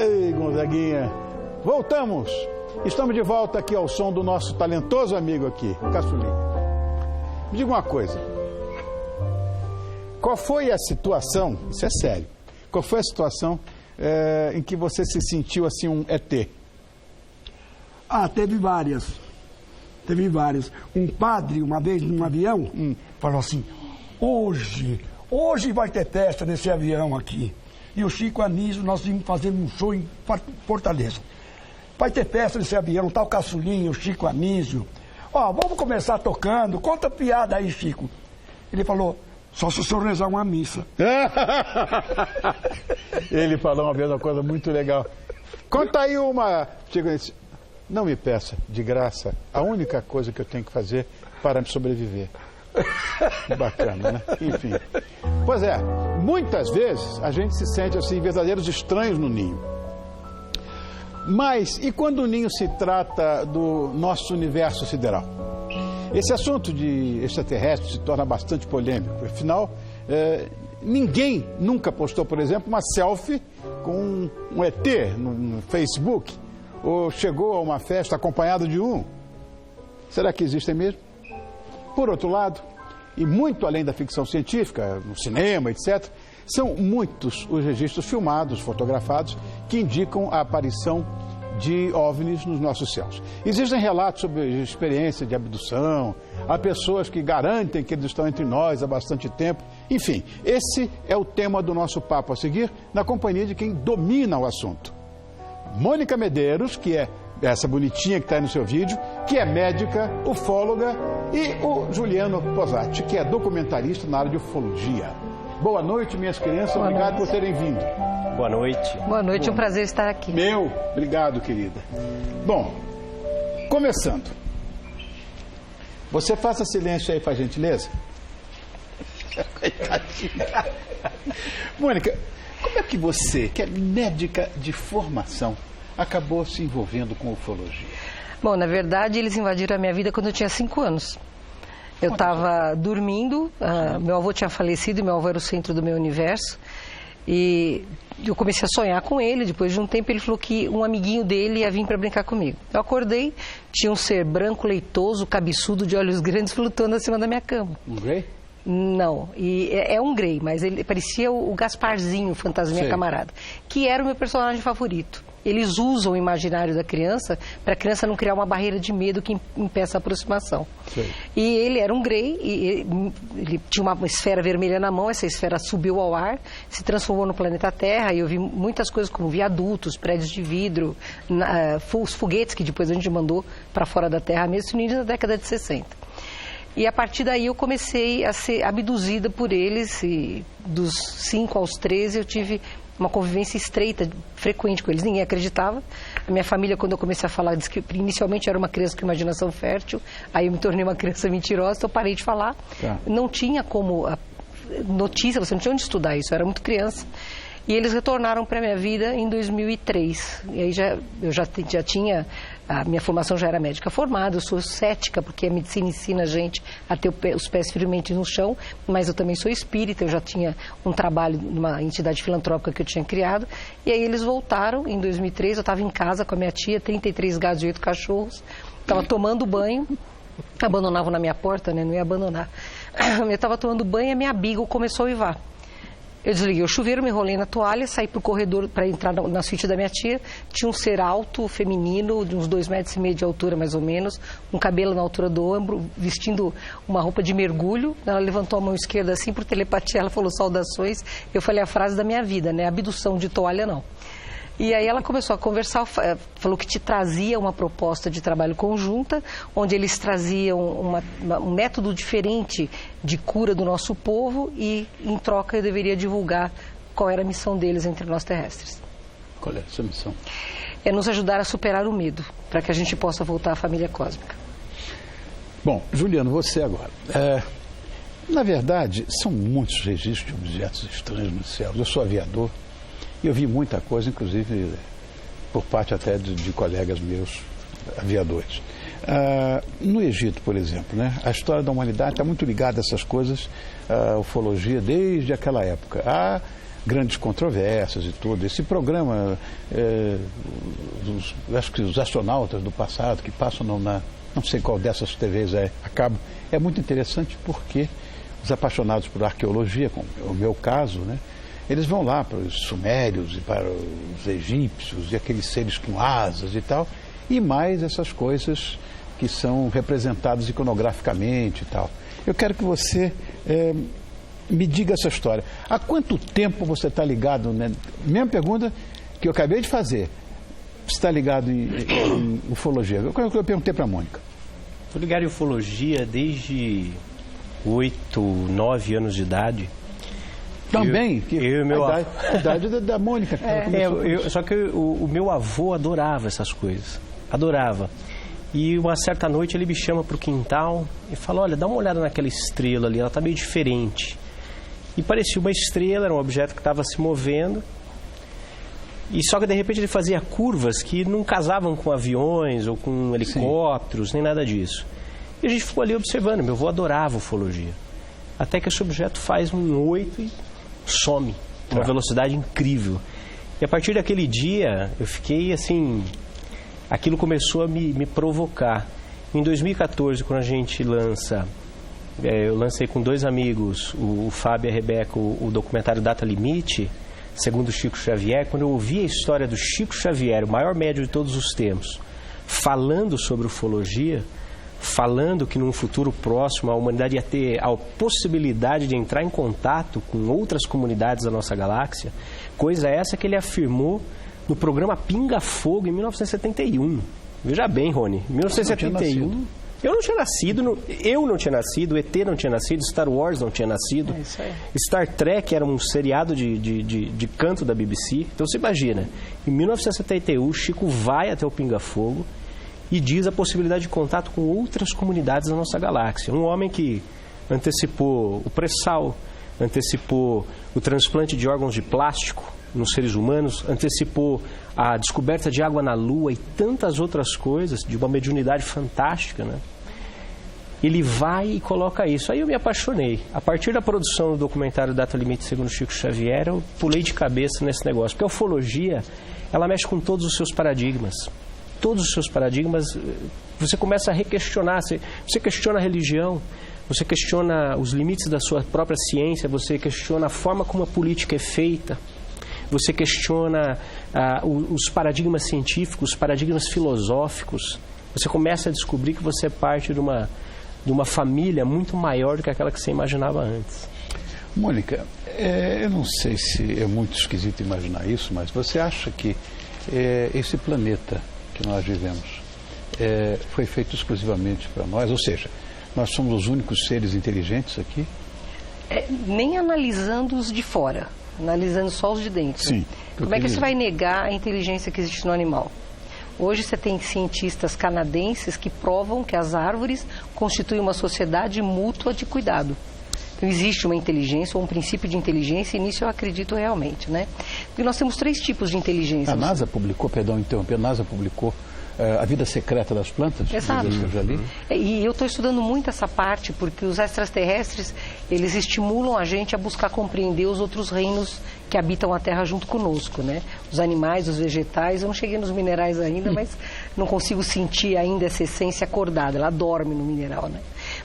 Ei, Gonzaguinha, voltamos. Estamos de volta aqui ao som do nosso talentoso amigo aqui, o Caçulinha. Me diga uma coisa. Qual foi a situação, isso é sério, qual foi a situação em que você se sentiu assim um ET? Teve várias. Um padre, uma vez num avião, falou assim, hoje vai ter festa nesse avião aqui. E o Chico Anísio, nós vimos fazendo um show em Fortaleza. Vai ter festa nesse avião, tá o Caçulinha, o Chico Anísio. Vamos começar tocando, conta piada aí, Chico. Ele falou, só se o senhor rezar uma missa. Ele falou uma vez uma coisa muito legal. Conta aí uma... Chico disse, não me peça, de graça, a única coisa que eu tenho que fazer para me sobreviver. Bacana, né? Enfim. Pois é, muitas vezes a gente se sente assim, verdadeiros estranhos no ninho. Mas, e quando o ninho se trata do nosso universo sideral? Esse assunto de extraterrestres se torna bastante polêmico. Afinal, ninguém nunca postou, por exemplo, uma selfie com um ET no Facebook. Ou chegou a uma festa acompanhado de um. Será que existem mesmo? Por outro lado, e muito além da ficção científica, no cinema, etc., são muitos os registros filmados, fotografados, que indicam a aparição de OVNIs nos nossos céus. Existem relatos sobre experiência de abdução, há pessoas que garantem que eles estão entre nós há bastante tempo. Enfim, esse é o tema do nosso papo a seguir, na companhia de quem domina o assunto. Mônica Medeiros, que é essa bonitinha que está aí no seu vídeo, que é médica, ufóloga, e o Juliano Posati, que é documentarista na área de ufologia. Boa noite, minhas crianças. Obrigado por terem vindo. Boa noite. Boa noite, um prazer estar aqui. Obrigado, querida. Bom, começando. Você faça silêncio aí, faz gentileza. Mônica, como é que você, que é médica de formação, acabou se envolvendo com ufologia? Bom, na verdade, eles invadiram a minha vida quando eu tinha 5 anos. Eu estava dormindo, meu avô tinha falecido e meu avô era o centro do meu universo. E eu comecei a sonhar com ele. Depois de um tempo, ele falou que um amiguinho dele ia vir para brincar comigo. Eu acordei, tinha um ser branco, leitoso, cabeçudo, de olhos grandes, flutuando acima da minha cama. Um grey? Não, é um grey, mas ele parecia o Gasparzinho, o fantasminha camarada, que era o meu personagem favorito. Eles usam o imaginário da criança para a criança não criar uma barreira de medo que impeça a aproximação. Sei. E ele era um grey, e ele tinha uma esfera vermelha na mão, essa esfera subiu ao ar, se transformou no planeta Terra, e eu vi muitas coisas como viadutos, prédios de vidro, os foguetes que depois a gente mandou para fora da Terra mesmo, no início da década de 60. E a partir daí eu comecei a ser abduzida por eles, e dos 5 aos 13 eu tive uma convivência estreita, frequente com eles. Ninguém acreditava. A minha família, quando eu comecei a falar, disse que inicialmente eu era uma criança com imaginação fértil, aí eu me tornei uma criança mentirosa, então eu parei de falar. Não tinha como notícia, você não tinha onde estudar isso, eu era muito criança. E eles retornaram para a minha vida em 2003. E aí eu já tinha... A minha formação já era médica formada, eu sou cética, porque a medicina ensina a gente a ter os pés firmemente no chão, mas eu também sou espírita, eu já tinha um trabalho numa entidade filantrópica que eu tinha criado. E aí eles voltaram em 2003, eu estava em casa com a minha tia, 33 gatos e 8 cachorros, estava tomando banho, abandonavam na minha porta, né? Não ia abandonar. Eu estava tomando banho e a minha Beagle começou a uivar. Eu desliguei o chuveiro, me enrolei na toalha, saí para o corredor para entrar na suíte da minha tia. Tinha um ser alto, feminino, de uns 2,5 metros de altura, mais ou menos, um cabelo na altura do ombro, vestindo uma roupa de mergulho. Ela levantou a mão esquerda assim, por telepatia, ela falou saudações. Eu falei a frase da minha vida, né? Abdução de toalha, não. E aí ela começou a conversar, falou que te trazia uma proposta de trabalho conjunta, onde eles traziam um método diferente de cura do nosso povo e, em troca, eu deveria divulgar qual era a missão deles entre nós terrestres. Qual é a sua missão? É nos ajudar a superar o medo, para que a gente possa voltar à família cósmica. Bom, Juliano, você agora. Na verdade, são muitos registros de objetos estranhos no céu. Eu sou aviador. E eu vi muita coisa, inclusive por parte até de colegas meus aviadores. No Egito, por exemplo, né, a história da humanidade está muito ligada a essas coisas, a ufologia, desde aquela época. Há grandes controvérsias e tudo. Esse programa, acho que os astronautas do passado que passam não sei qual dessas TVs a cabo, é muito interessante porque os apaixonados por arqueologia, como é o meu caso, né, eles vão lá para os sumérios e para os egípcios e aqueles seres com asas e tal, e mais essas coisas que são representadas iconograficamente e tal. Eu quero que você me diga essa história. Há quanto tempo você está ligado, né? Mesma pergunta que eu acabei de fazer. Você está ligado em ufologia? Eu perguntei para a Mônica. Estou ligado em ufologia desde 8, 9 anos de idade. Também? A idade da Mônica. Só que o meu avô adorava essas coisas. Adorava. E uma certa noite ele me chama para o quintal e fala, olha, dá uma olhada naquela estrela ali, ela está meio diferente. E parecia uma estrela, era um objeto que estava se movendo. E só que de repente ele fazia curvas que não casavam com aviões ou com helicópteros, nem nada disso. E a gente ficou ali observando, meu avô adorava ufologia. Até que esse objeto faz um 8 e some, uma velocidade incrível. E a partir daquele dia eu fiquei assim, aquilo começou a me provocar. Em 2014, quando a gente eu lancei com 2 amigos, o Fábio e a Rebeca, o documentário Data Limite, segundo o Chico Xavier. Quando eu ouvi a história do Chico Xavier, o maior médium de todos os tempos, falando sobre ufologia, falando que num futuro próximo a humanidade ia ter a possibilidade de entrar em contato com outras comunidades da nossa galáxia, coisa essa que ele afirmou no programa Pinga Fogo em 1971. Veja bem, Rony, em 1971... Eu não tinha nascido, o ET não tinha nascido, Star Wars não tinha nascido, Star Trek era um seriado de canto da BBC. Então você imagina, em 1971 o Chico vai até o Pinga Fogo e diz a possibilidade de contato com outras comunidades da nossa galáxia. Um homem que antecipou o pré-sal, antecipou o transplante de órgãos de plástico nos seres humanos, antecipou a descoberta de água na Lua e tantas outras coisas, de uma mediunidade fantástica, né? Ele vai e coloca isso. Aí eu me apaixonei. A partir da produção do documentário Data Limite segundo Chico Xavier, eu pulei de cabeça nesse negócio. Porque a ufologia, ela mexe com todos os seus paradigmas. Todos os seus paradigmas, você começa a requestionar. Você questiona a religião, você questiona os limites da sua própria ciência, você questiona a forma como a política é feita. Você questiona os paradigmas científicos, os paradigmas filosóficos. Você começa a descobrir que você é parte de uma família muito maior do que aquela que você imaginava antes. Mônica, eu não sei se é muito esquisito imaginar isso, mas você acha que esse planeta que nós vivemos foi feito exclusivamente para nós? Ou seja, nós somos os únicos seres inteligentes aqui? Nem analisando os de fora. Analisando só os de dentro. Sim. Como é que você vai negar a inteligência que existe no animal? Hoje você tem cientistas canadenses que provam que as árvores constituem uma sociedade mútua de cuidado. Então existe uma inteligência ou um princípio de inteligência, e nisso eu acredito realmente, né? Porque nós temos 3 tipos de inteligência. A NASA publicou, perdão, interromper, a NASA publicou A Vida Secreta das Plantas. Exato. Que eu já li. E eu estou estudando muito essa parte, porque os extraterrestres, eles estimulam a gente a buscar compreender os outros reinos que habitam a Terra junto conosco, né? Os animais, os vegetais, eu não cheguei nos minerais ainda, mas não consigo sentir ainda essa essência acordada, ela dorme no mineral, né?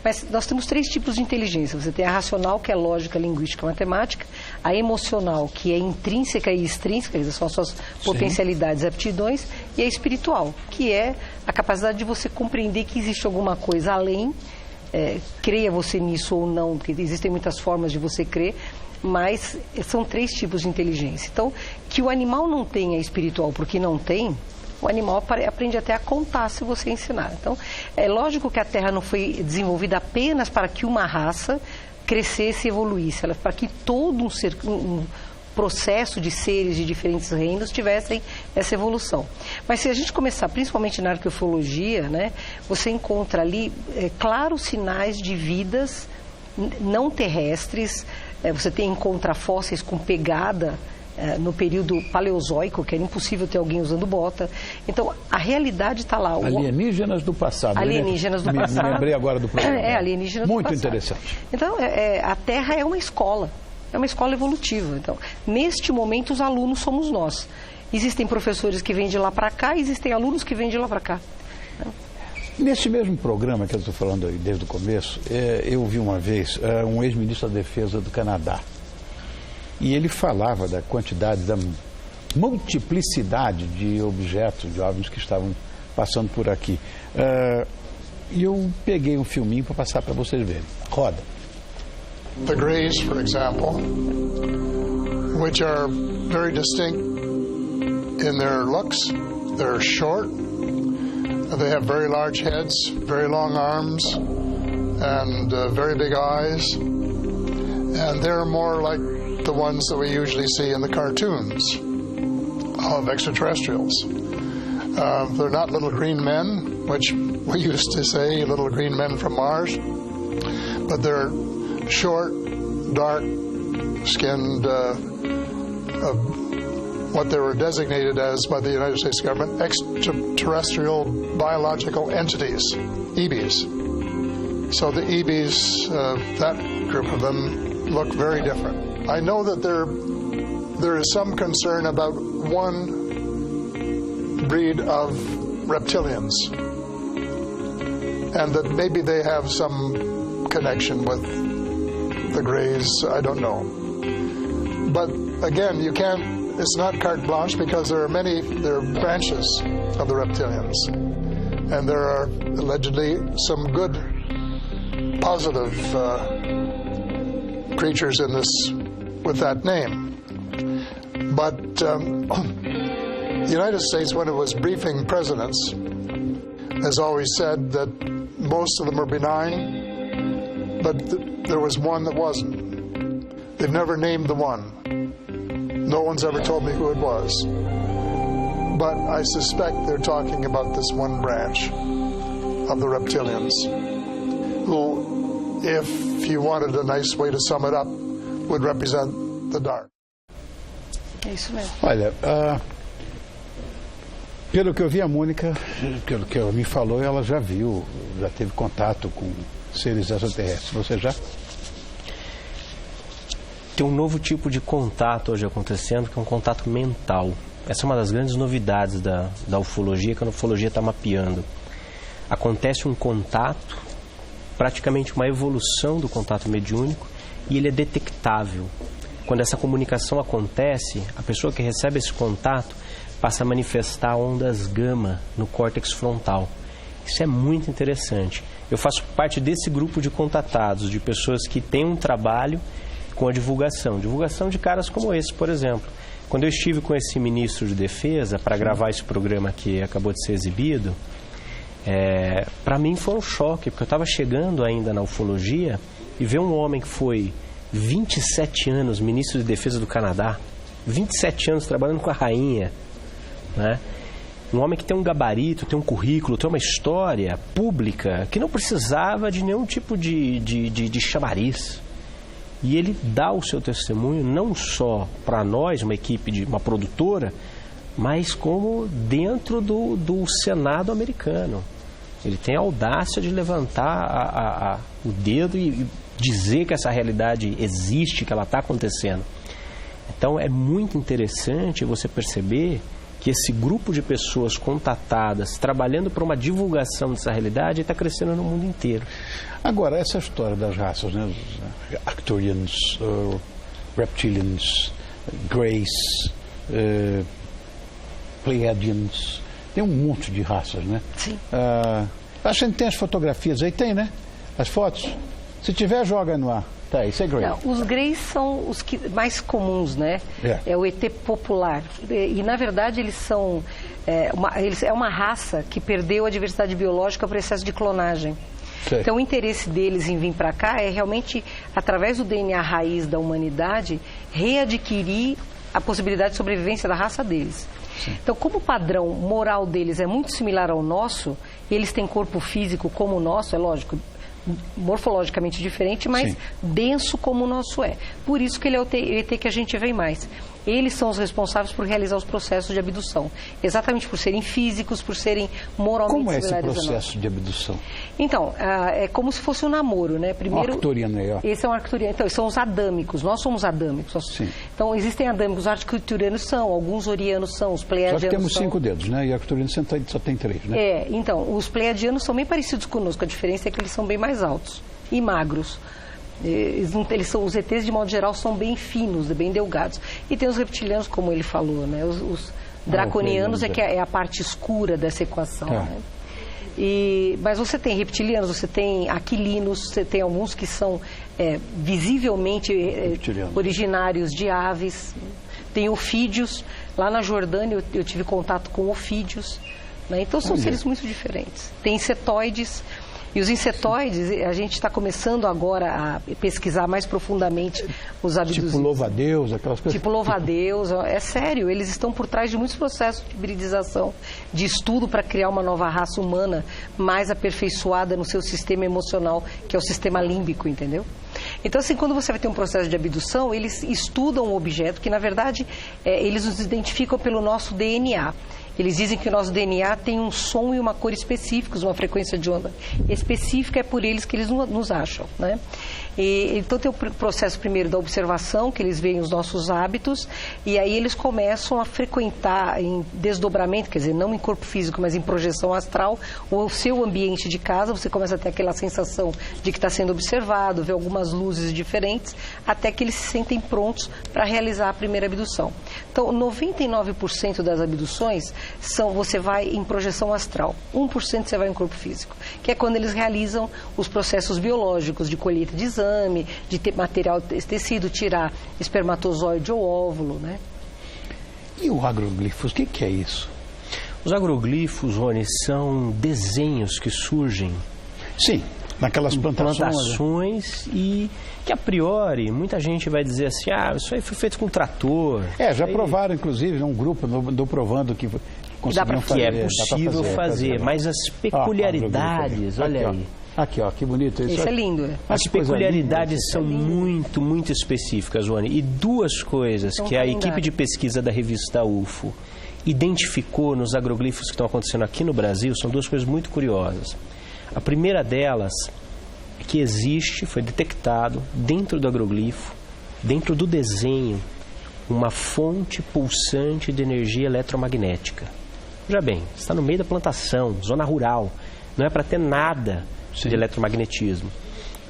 Mas nós temos 3 tipos de inteligência. Você tem a racional, que é lógica, linguística, matemática, a emocional, que é intrínseca e extrínseca, que são as suas potencialidades e aptidões, e a espiritual, que é a capacidade de você compreender que existe alguma coisa além, creia você nisso ou não, porque existem muitas formas de você crer, mas são 3 tipos de inteligência. Então, que o animal não tenha espiritual porque não tem, o animal aprende até a contar se você ensinar. Então, é lógico que a Terra não foi desenvolvida apenas para que uma raça crescesse e evoluísse, ela para que todo um processo de seres de diferentes reinos tivessem essa evolução. Mas se a gente começar, principalmente na arqueologia, né, você encontra ali claros sinais de vidas não terrestres. Você encontra fósseis com pegada no período paleozoico, que era impossível ter alguém usando bota. Então, a realidade está lá. Alienígenas do passado. Alienígenas do passado. Me lembrei agora do programa. Alienígenas muito do passado. Interessante. Então, a Terra é uma escola. É uma escola evolutiva. Então, neste momento, os alunos somos nós. Existem professores que vêm de lá para cá, existem alunos que vêm de lá para cá. Nesse mesmo programa que eu estou falando aí desde o começo, eu vi uma vez um ex-ministro da Defesa do Canadá. E ele falava da quantidade, da multiplicidade de objetos, de OVNIs que estavam passando por aqui. E eu peguei um filminho para passar para vocês verem. Roda. The Greys, for example, which are very distinct in their looks. They're short. They have very large heads, very long arms, and very big eyes. And they're more like the ones that we usually see in the cartoons of extraterrestrials. They're not little green men, which we used to say, little green men from Mars, but they're short, dark-skinned, what they were designated as by the United States government, extraterrestrial biological entities, EBs. So the EBs, that group of them, look very different. I know that there is some concern about one breed of reptilians, and that maybe they have some connection with the Greys. I don't know. But again, you can't. It's not carte blanche, because there are branches of the reptilians, and there are allegedly some good, positive creatures in this with that name. But the United States, when it was briefing presidents, has always said that most of them are benign, but there was one that wasn't. They've never named the one. No one's ever told me who it was. But I suspect they're talking about this one branch of the reptilians, who, if you wanted a nice way to sum it up, would represent the dark. É isso mesmo. Olha, pelo que eu vi, a Mônica, pelo que ela me falou, ela já viu, já teve contato com seres extraterrestres. Você já? Tem um novo tipo de contato hoje acontecendo, que é um contato mental. Essa é uma das grandes novidades da ufologia, que a ufologia está mapeando. Acontece um contato, praticamente uma evolução do contato mediúnico, e ele é detectável. Quando essa comunicação acontece, a pessoa que recebe esse contato passa a manifestar ondas gama no córtex frontal. Isso é muito interessante. Eu faço parte desse grupo de contatados, de pessoas que têm um trabalho com a divulgação de caras como esse, por exemplo. Quando eu estive com esse ministro de Defesa para gravar esse programa que acabou de ser exibido, para mim foi um choque, porque eu estava chegando ainda na ufologia e ver um homem que foi 27 anos ministro de Defesa do Canadá, 27 anos trabalhando com a rainha, né? Um homem que tem um gabarito, tem um currículo, tem uma história pública que não precisava de nenhum tipo de chamariz. E ele dá o seu testemunho não só para nós, uma equipe de uma produtora, mas como dentro do Senado americano. Ele tem a audácia de levantar o dedo e dizer que essa realidade existe, que ela está acontecendo. Então é muito interessante você perceber que esse grupo de pessoas contatadas, trabalhando para uma divulgação dessa realidade, está crescendo no mundo inteiro. Agora, essa história das raças, né? Arcturians, Reptilians, Greys, Pleiadians, tem um monte de raças, né? Sim. Acho que tem as fotografias aí, tem, né? As fotos. Se tiver, joga no ar. Tá, isso é Grey. Não, os Greys são os mais comuns, né? É o ET popular. E na verdade, eles são... é uma raça que perdeu a diversidade biológica por excesso de clonagem. Sei. Então, o interesse deles em vir para cá é realmente, através do DNA raiz da humanidade, readquirir a possibilidade de sobrevivência da raça deles. Sim. Então, como o padrão moral deles é muito similar ao nosso, e eles têm corpo físico como o nosso, é lógico, morfologicamente diferente, mas Sim. denso como o nosso é. Por isso que ele é o ET que a gente vê mais. Eles são os responsáveis por realizar os processos de abdução. Exatamente por serem físicos, por serem moralmente Como é esse similares a nós. processo de abdução? Então, é como se fosse um namoro, né? Primeiro, arcturiano aí, ó. Esse é um arcturiano. Então, são os adâmicos. Nós somos adâmicos. Sim. Então, existem adâmicos. Os arcturianos são, alguns orianos são, os pleiadianos Só que temos são. 5 dedos, né? E arcturiano só tem 3, né? Então, os pleiadianos são bem parecidos conosco. A diferença é que eles são bem mais altos e magros. Os ETs, de modo geral, são bem finos, bem delgados. E tem os reptilianos, como ele falou, né? Os draconianos que é a parte escura dessa equação, né? Mas você tem reptilianos, você tem aquilinos, você tem alguns que são visivelmente originários de aves. Tem ofídeos. Lá na Jordânia eu tive contato com ofídeos, né? Então são seres muito diferentes. Tem insetóides. E os insetóides, a gente está começando agora a pesquisar mais profundamente os abduzidos. Tipo louva-a-Deus, aquelas coisas. Tipo louva-a-Deus, é sério, eles estão por trás de muitos processos de hibridização, de estudo para criar uma nova raça humana mais aperfeiçoada no seu sistema emocional, que é o sistema límbico, entendeu? Então, assim, quando você vai ter um processo de abdução, eles estudam o objeto, que na verdade eles nos identificam pelo nosso DNA. Eles dizem que o nosso DNA tem um som e uma cor específicos, uma frequência de onda específica, é por eles que eles nos acham, né? Então tem o processo primeiro da observação, que eles veem os nossos hábitos, e aí eles começam a frequentar em desdobramento, quer dizer, não em corpo físico, mas em projeção astral, o seu ambiente de casa. Você começa a ter aquela sensação de que está sendo observado, vê algumas luzes diferentes, até que eles se sentem prontos para realizar a primeira abdução. Então, 99% das abduções você vai em projeção astral, 1% você vai em corpo físico, que é quando eles realizam os processos biológicos de colheita de exame, de ter material tecido, tirar espermatozoide ou óvulo, né? E o agroglifos, o que é isso? Os agroglifos, Rony, são desenhos que surgem... Sim, naquelas plantações e que a priori muita gente vai dizer assim, isso aí foi feito com trator. Já provaram, inclusive, um grupo do provando que conseguiram fazer. Que é possível fazer, mas as peculiaridades, olha aí. Aqui, ó, que bonito. Isso é lindo. As peculiaridades são muito, muito específicas, Rony. E duas coisas que a equipe de pesquisa da revista UFO identificou nos agroglifos que estão acontecendo aqui no Brasil são duas coisas muito curiosas. A primeira delas é que foi detectado dentro do agroglifo, dentro do desenho, uma fonte pulsante de energia eletromagnética. Veja bem, está no meio da plantação, zona rural, não é para ter nada de eletromagnetismo.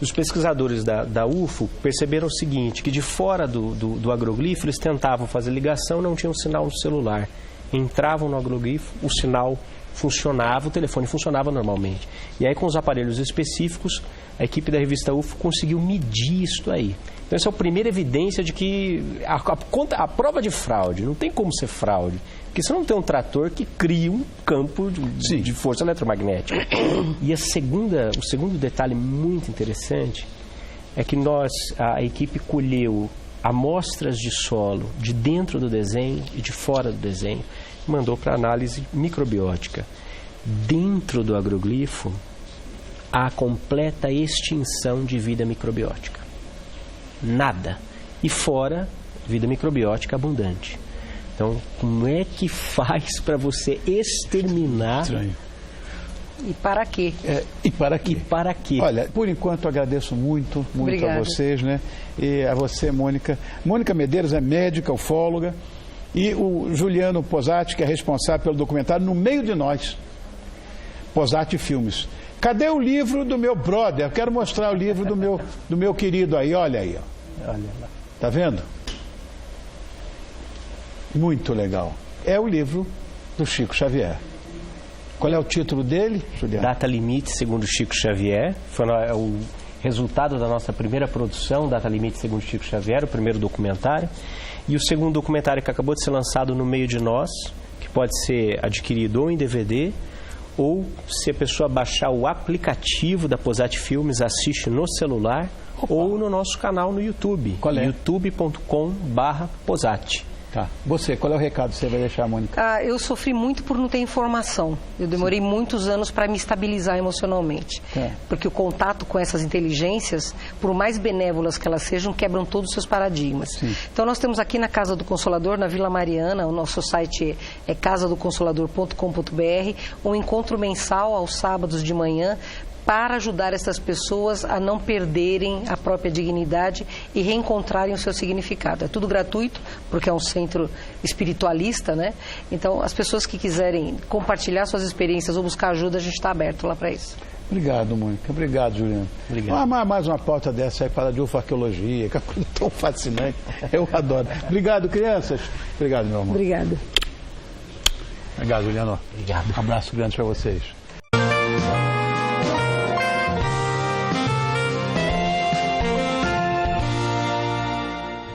Os pesquisadores da UFO perceberam o seguinte, que de fora do agroglifo eles tentavam fazer ligação, não tinham sinal no celular. Entravam no agroglifo, o sinal funcionava, o telefone funcionava normalmente. E aí, com os aparelhos específicos, a equipe da revista UFO conseguiu medir isso aí. Então, essa é a primeira evidência de que a prova de fraude, não tem como ser fraude, porque você não tem um trator que cria um campo de força eletromagnética. E o segundo detalhe muito interessante é que a equipe colheu amostras de solo de dentro do desenho e de fora do desenho, mandou para análise microbiótica. Dentro do agroglifo, há completa extinção de vida microbiótica. Nada. E fora, vida microbiótica abundante. Então, como é que faz para você exterminar... Estranho. E para quê? E para quê? E para quê? Olha, por enquanto agradeço muito a vocês, né? E a você, Mônica. Mônica Medeiros é médica, ufóloga, e o Juliano Posati, que é responsável pelo documentário No Meio de Nós, Posati Filmes. Cadê o livro do meu brother? Eu quero mostrar o livro do meu querido aí, olha aí, ó. Olha lá. Tá vendo? Muito legal. É o livro do Chico Xavier. Qual é o título dele, Juliano? Data Limite, segundo Chico Xavier. Foi o resultado da nossa primeira produção, Data Limite, segundo Chico Xavier, o primeiro documentário. E o segundo documentário que acabou de ser lançado No Meio de Nós, que pode ser adquirido ou em DVD, ou se a pessoa baixar o aplicativo da Posati Filmes, assiste no celular, ou no nosso canal no YouTube. Qual é? youtube.com/Posati. Tá. Você, qual é o recado que você vai deixar, Mônica? Eu sofri muito por não ter informação. Eu demorei muitos anos para me estabilizar emocionalmente. Porque o contato com essas inteligências, por mais benévolas que elas sejam, quebram todos os seus paradigmas. Sim. Então nós temos aqui na Casa do Consolador, na Vila Mariana, o nosso site é casadoconsolador.com.br, um encontro mensal aos sábados de manhã, para ajudar essas pessoas a não perderem a própria dignidade e reencontrarem o seu significado. É tudo gratuito, porque é um centro espiritualista, né? Então, as pessoas que quiserem compartilhar suas experiências ou buscar ajuda, a gente está aberto lá para isso. Obrigado, Mônica. Obrigado, Juliano. Obrigado. Mais uma pauta dessa aí, fala de ufarqueologia, que é coisa tão fascinante. Eu adoro. Obrigado, crianças. Obrigado, meu amor. Obrigada. Obrigado, Juliano. Obrigado. Um abraço grande para vocês.